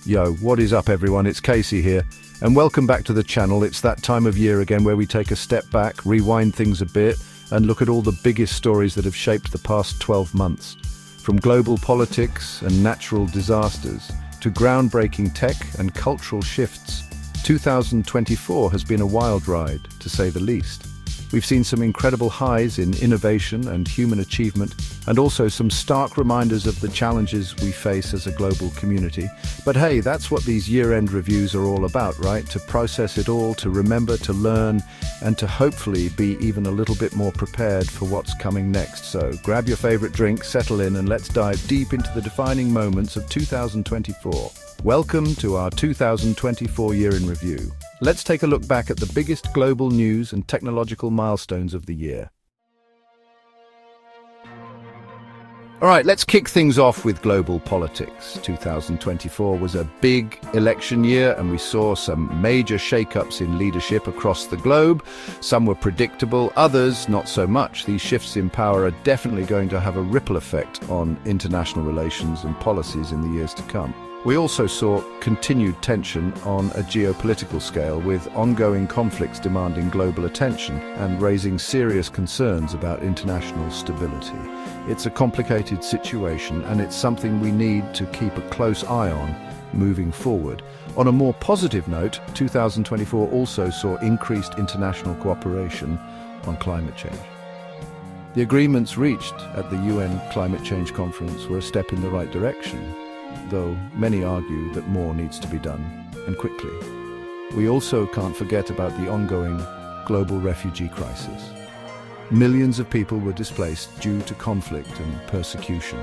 Yo, what is up everyone? It's Casey here, and welcome back to the channel. It's that time of year again where we take a step back, rewind things a bit, and look at all the biggest stories that have shaped the past 12 months. From global politics and natural disasters to groundbreaking tech and cultural shifts, 2024 has been a wild ride, to say the least. We've seen some incredible highs in innovation and human achievement, and also some stark reminders of the challenges we face as a global community. But hey, that's what these year-end reviews are all about, right? To process it all, to remember, to learn, and to hopefully be even a little bit more prepared for what's coming next. So grab your favorite drink, settle in, and let's dive deep into the defining moments of 2024. Welcome to our 2024 Year in Review. Let's take a look back at the biggest global news and technological milestones of the year. All right, let's kick things off with global politics. 2024 was a big election year, and we saw some major shakeups in leadership across the globe. Some were predictable, others not so much. These shifts in power are definitely going to have a ripple effect on international relations and policies in the years to come. We also saw continued tension on a geopolitical scale, with ongoing conflicts demanding global attention and raising serious concerns about international stability. It's a complicated situation, and it's something we need to keep a close eye on moving forward. On a more positive note, 2024 also saw increased international cooperation on climate change. The agreements reached at the UN Climate Change Conference were a step in the right direction, though many argue that more needs to be done, and quickly. We also can't forget about the ongoing global refugee crisis. Millions of people were displaced due to conflict and persecution,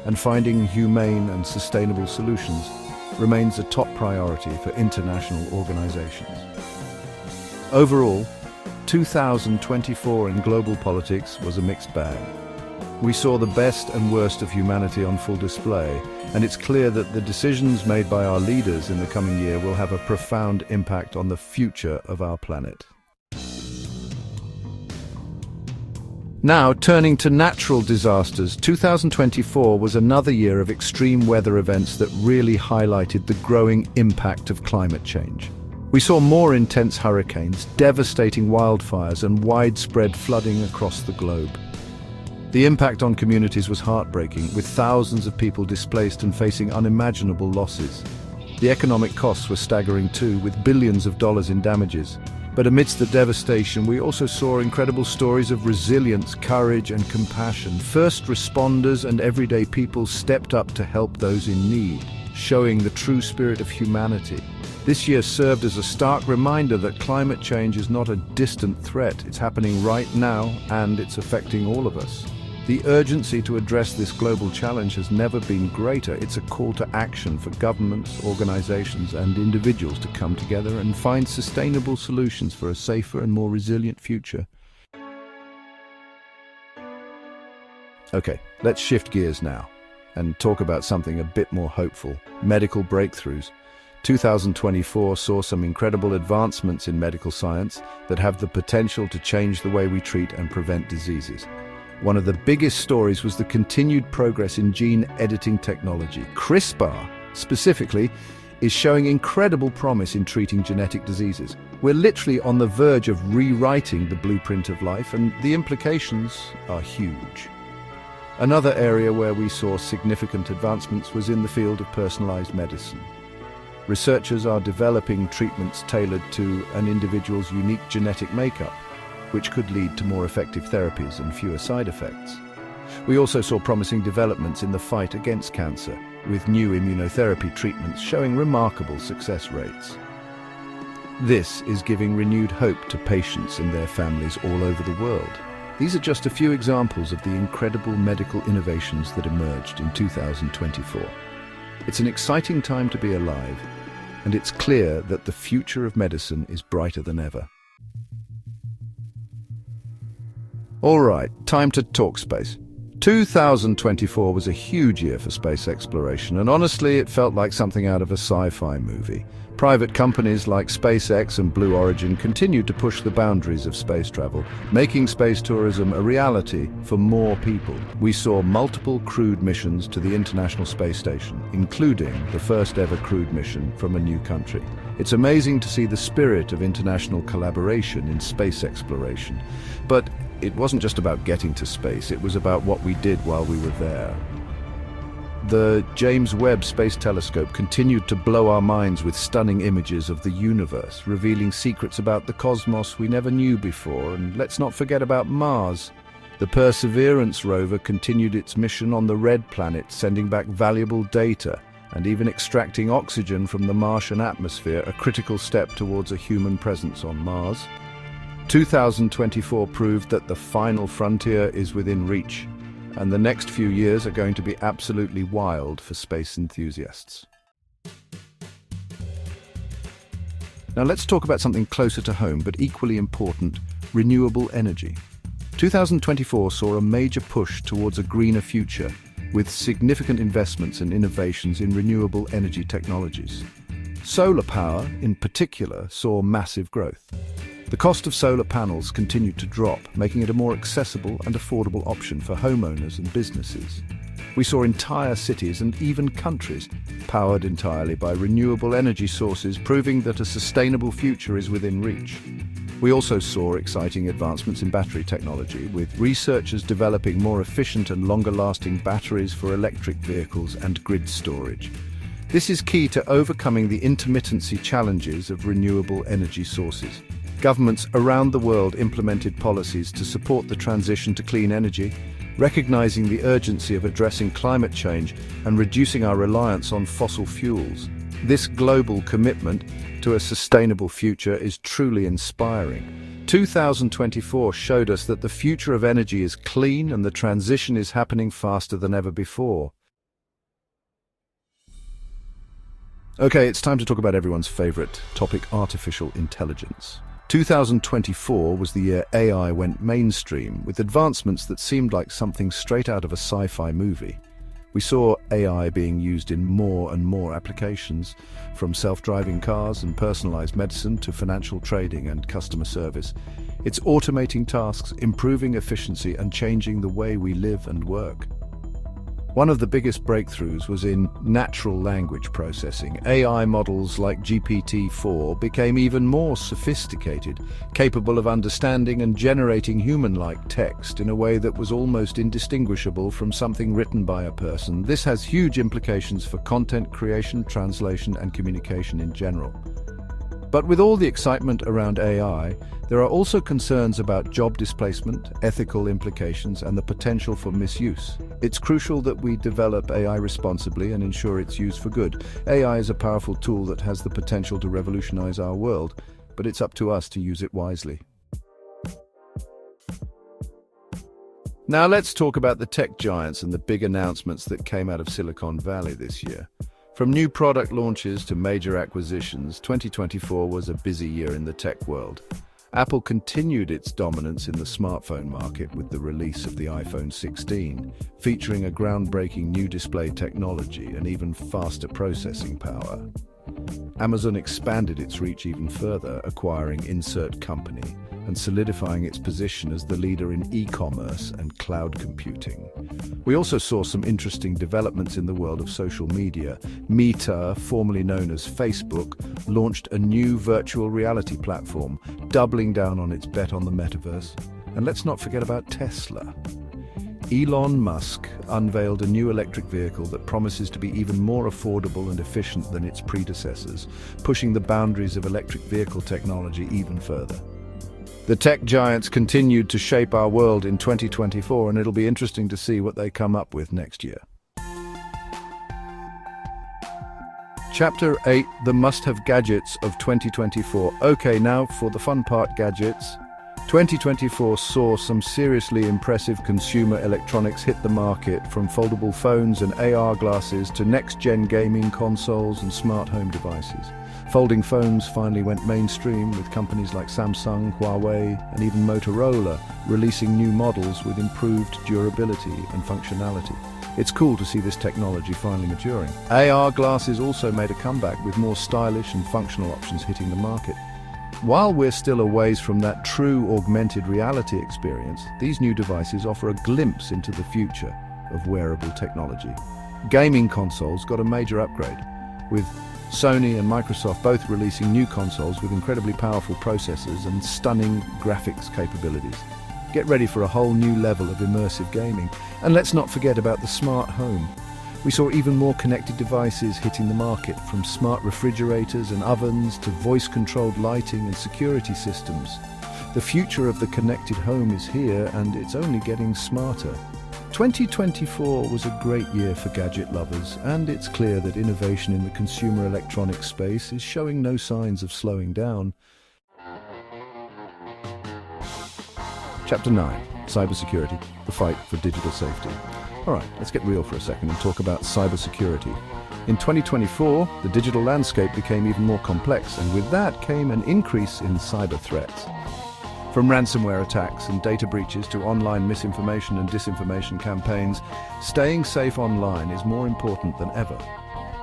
and finding humane and sustainable solutions remains a top priority for international organizations. Overall, 2024 in global politics was a mixed bag. We saw the best and worst of humanity on full display, and it's clear that the decisions made by our leaders in the coming year will have a profound impact on the future of our planet. Now, turning to natural disasters, 2024 was another year of extreme weather events that really highlighted the growing impact of climate change. We saw more intense hurricanes, devastating wildfires, and widespread flooding across the globe. The impact on communities was heartbreaking, with thousands of people displaced and facing unimaginable losses. The economic costs were staggering too, with billions of dollars in damages. But amidst the devastation, we also saw incredible stories of resilience, courage, and compassion. First responders and everyday people stepped up to help those in need, showing the true spirit of humanity. This year served as a stark reminder that climate change is not a distant threat. It's happening right now, and it's affecting all of us. The urgency to address this global challenge has never been greater. It's a call to action for governments, organizations, and individuals to come together and find sustainable solutions for a safer and more resilient future. Okay, let's shift gears now and talk about something a bit more hopeful: medical breakthroughs. 2024 saw some incredible advancements in medical science that have the potential to change the way we treat and prevent diseases. One of the biggest stories was the continued progress in gene editing technology. CRISPR, specifically, is showing incredible promise in treating genetic diseases. We're literally on the verge of rewriting the blueprint of life, and the implications are huge. Another area where we saw significant advancements was in the field of personalized medicine. Researchers are developing treatments tailored to an individual's unique genetic makeup, which could lead to more effective therapies and fewer side effects. We also saw promising developments in the fight against cancer, with new immunotherapy treatments showing remarkable success rates. This is giving renewed hope to patients and their families all over the world. These are just a few examples of the incredible medical innovations that emerged in 2024. It's an exciting time to be alive, and it's clear that the future of medicine is brighter than ever. All right, time to talk space. 2024 was a huge year for space exploration, and honestly, it felt like something out of a sci-fi movie. Private companies like SpaceX and Blue Origin continued to push the boundaries of space travel, making space tourism a reality for more people. We saw multiple crewed missions to the International Space Station, including the first ever crewed mission from a new country. It's amazing to see the spirit of international collaboration in space exploration. But it wasn't just about getting to space, it was about what we did while we were there. The James Webb Space Telescope continued to blow our minds with stunning images of the universe, revealing secrets about the cosmos we never knew before. And let's not forget about Mars. The Perseverance rover continued its mission on the Red Planet, sending back valuable data and even extracting oxygen from the Martian atmosphere, a critical step towards a human presence on Mars. 2024 proved that the final frontier is within reach, and the next few years are going to be absolutely wild for space enthusiasts. Now let's talk about something closer to home, but equally important: renewable energy. 2024 saw a major push towards a greener future, with significant investments and innovations in renewable energy technologies. Solar power, in particular, saw massive growth. The cost of solar panels continued to drop, making it a more accessible and affordable option for homeowners and businesses. We saw entire cities and even countries powered entirely by renewable energy sources, proving that a sustainable future is within reach. We also saw exciting advancements in battery technology, with researchers developing more efficient and longer-lasting batteries for electric vehicles and grid storage. This is key to overcoming the intermittency challenges of renewable energy sources. Governments around the world implemented policies to support the transition to clean energy, recognizing the urgency of addressing climate change and reducing our reliance on fossil fuels. This global commitment to a sustainable future is truly inspiring. 2024 showed us that the future of energy is clean and the transition is happening faster than ever before. Okay, it's time to talk about everyone's favorite topic: artificial intelligence. 2024 was the year AI went mainstream, with advancements that seemed like something straight out of a sci-fi movie. We saw AI being used in more and more applications, from self-driving cars and personalized medicine to financial trading and customer service. It's automating tasks, improving efficiency, and changing the way we live and work. One of the biggest breakthroughs was in natural language processing. AI models like GPT-4 became even more sophisticated, capable of understanding and generating human-like text in a way that was almost indistinguishable from something written by a person. This has huge implications for content creation, translation, and communication in general. But with all the excitement around AI, there are also concerns about job displacement, ethical implications, and the potential for misuse. It's crucial that we develop AI responsibly and ensure it's used for good. AI is a powerful tool that has the potential to revolutionize our world, but it's up to us to use it wisely. Now let's talk about the tech giants and the big announcements that came out of Silicon Valley this year. From new product launches to major acquisitions, 2024 was a busy year in the tech world. Apple continued its dominance in the smartphone market with the release of the iPhone 16, featuring a groundbreaking new display technology and even faster processing power. Amazon expanded its reach even further, acquiring Insert Company and solidifying its position as the leader in e-commerce and cloud computing. We also saw some interesting developments in the world of social media. Meta, formerly known as Facebook, launched a new virtual reality platform, doubling down on its bet on the metaverse. And let's not forget about Tesla. Elon Musk unveiled a new electric vehicle that promises to be even more affordable and efficient than its predecessors, pushing the boundaries of electric vehicle technology even further. The tech giants continued to shape our world in 2024, and it'll be interesting to see what they come up with next year. Chapter 8: The Must-Have Gadgets of 2024. Okay, now for the fun part, gadgets. 2024 saw some seriously impressive consumer electronics hit the market, from foldable phones and AR glasses to next-gen gaming consoles and smart home devices. Folding phones finally went mainstream, with companies like Samsung, Huawei, and even Motorola releasing new models with improved durability and functionality. It's cool to see this technology finally maturing. AR glasses also made a comeback, with more stylish and functional options hitting the market. While we're still a ways from that true augmented reality experience, these new devices offer a glimpse into the future of wearable technology. Gaming consoles got a major upgrade, with Sony and Microsoft both releasing new consoles with incredibly powerful processors and stunning graphics capabilities. Get ready for a whole new level of immersive gaming. And let's not forget about the smart home. We saw even more connected devices hitting the market, from smart refrigerators and ovens to voice-controlled lighting and security systems. The future of the connected home is here, and it's only getting smarter. 2024 was a great year for gadget lovers, and it's clear that innovation in the consumer electronics space is showing no signs of slowing down. Chapter 9. Cybersecurity, the fight for digital safety. All right, let's get real for a second and talk about cybersecurity. In 2024, the digital landscape became even more complex, and with that came an increase in cyber threats. From ransomware attacks and data breaches to online misinformation and disinformation campaigns, staying safe online is more important than ever.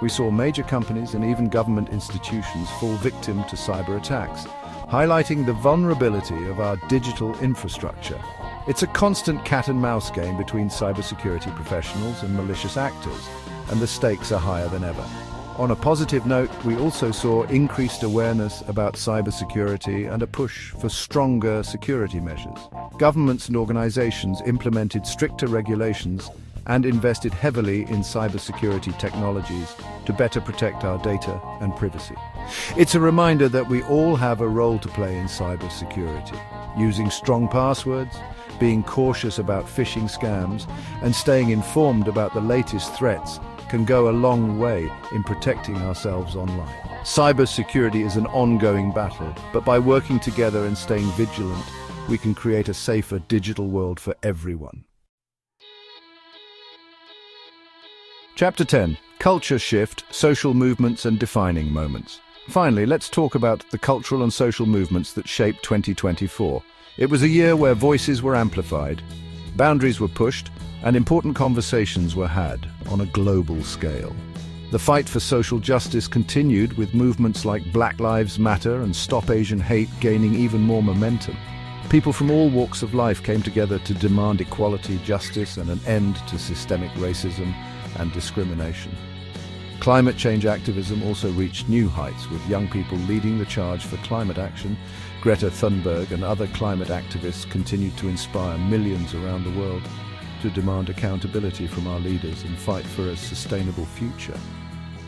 We saw major companies and even government institutions fall victim to cyber attacks, highlighting the vulnerability of our digital infrastructure. It's a constant cat-and-mouse game between cybersecurity professionals and malicious actors, and the stakes are higher than ever. On a positive note, we also saw increased awareness about cybersecurity and a push for stronger security measures. Governments and organizations implemented stricter regulations and invested heavily in cybersecurity technologies to better protect our data and privacy. It's a reminder that we all have a role to play in cybersecurity. Using strong passwords, being cautious about phishing scams, and staying informed about the latest threats can go a long way in protecting ourselves online. Cybersecurity is an ongoing battle, but by working together and staying vigilant, we can create a safer digital world for everyone. Chapter 10. Culture shift, social movements and defining moments. Finally, let's talk about the cultural and social movements that shaped 2024. It was a year where voices were amplified, boundaries were pushed, and important conversations were had on a global scale. The fight for social justice continued, with movements like Black Lives Matter and Stop Asian Hate gaining even more momentum. People from all walks of life came together to demand equality, justice, and an end to systemic racism and discrimination. Climate change activism also reached new heights, with young people leading the charge for climate action. Greta Thunberg and other climate activists continued to inspire millions around the world to demand accountability from our leaders and fight for a sustainable future.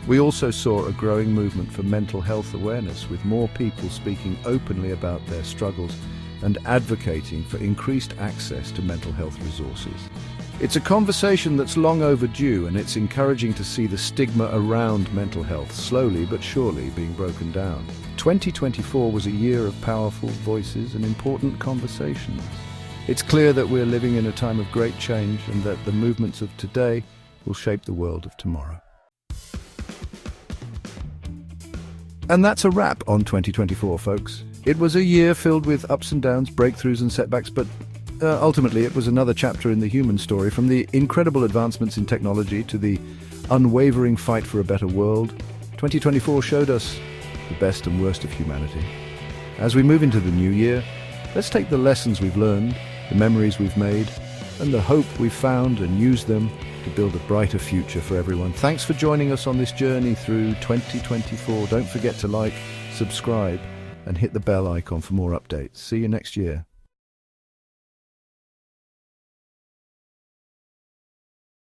We also saw a growing movement for mental health awareness, with more people speaking openly about their struggles and advocating for increased access to mental health resources. It's a conversation that's long overdue, and it's encouraging to see the stigma around mental health slowly but surely being broken down. 2024 was a year of powerful voices and important conversations. It's clear that we're living in a time of great change, and that the movements of today will shape the world of tomorrow. And that's a wrap on 2024, folks. It was a year filled with ups and downs, breakthroughs and setbacks, but ultimately it was another chapter in the human story. From the incredible advancements in technology to the unwavering fight for a better world, 2024 showed us the best and worst of humanity. As we move into the new year, let's take the lessons we've learned, the memories we've made, and the hope we've found, and use them to build a brighter future for everyone. Thanks for joining us on this journey through 2024. Don't forget to like, subscribe, and hit the bell icon for more updates. See you next year.